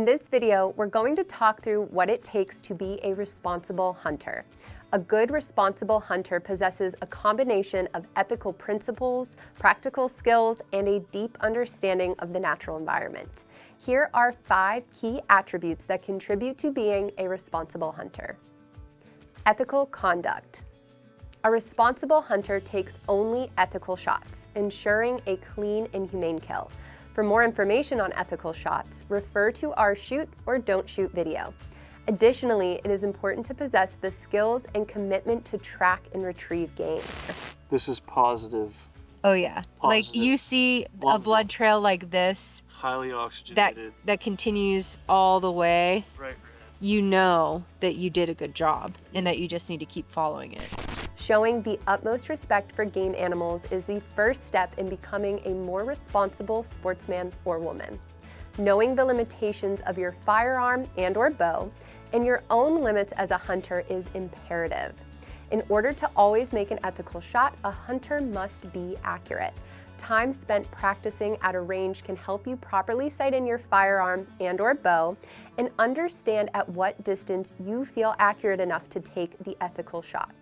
this video, we're going to talk through what it takes to be a responsible hunter. A good responsible hunter possesses a combination of ethical principles, practical skills, and a deep understanding of the natural environment. Here are 5 key attributes that contribute to being a responsible hunter. Ethical conduct. A responsible hunter takes only ethical shots, ensuring a clean and humane kill. For more information on ethical shots, refer to our shoot or don't shoot video. Additionally, it is important to possess the skills and commitment to track and retrieve game. This is positive. Oh yeah. Positive. Like you see a blood trail like this Highly oxygenated. that continues all the way. Right. You know that you did a good job and that you just need to keep following it. Showing the utmost respect for game animals is the first step in becoming a more responsible sportsman or woman. Knowing the limitations of your firearm and/or bow and your own limits as a hunter is imperative. In order to always make an ethical shot, a hunter must be accurate. Time spent practicing at a range can help you properly sight in your firearm and/or bow and understand at what distance you feel accurate enough to take the ethical shot.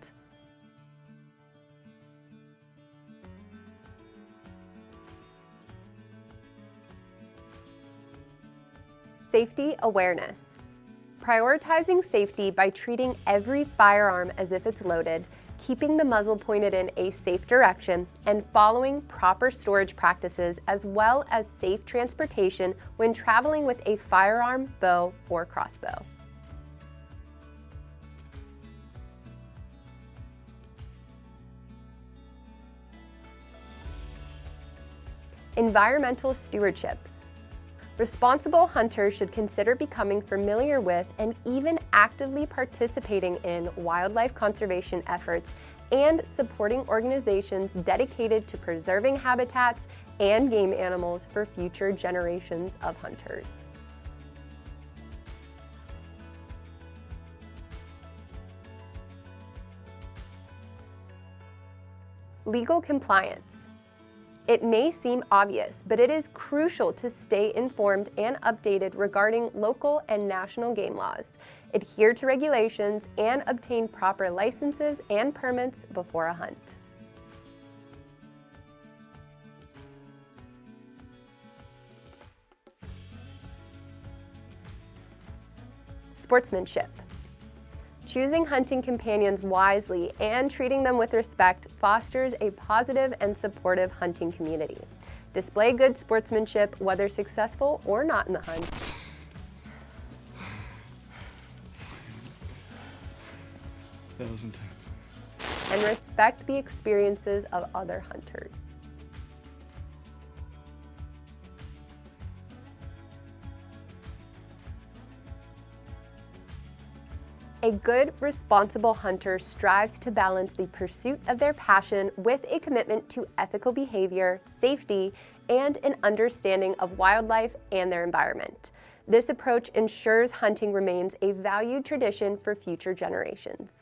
Safety awareness. Prioritizing safety by treating every firearm as if it's loaded, keeping the muzzle pointed in a safe direction, and following proper storage practices as well as safe transportation when traveling with a firearm, bow, or crossbow. Environmental stewardship. Responsible hunters should consider becoming familiar with and even actively participating in wildlife conservation efforts and supporting organizations dedicated to preserving habitats and game animals for future generations of hunters. Legal compliance. It may seem obvious, but it is crucial to stay informed and updated regarding local and national game laws, adhere to regulations, and obtain proper licenses and permits before a hunt. Sportsmanship. Choosing hunting companions wisely and treating them with respect fosters a positive and supportive hunting community. Display good sportsmanship, whether successful or not in the hunt. That was intense. And respect the experiences of other hunters. A good, responsible hunter strives to balance the pursuit of their passion with a commitment to ethical behavior, safety, and an understanding of wildlife and their environment. This approach ensures hunting remains a valued tradition for future generations.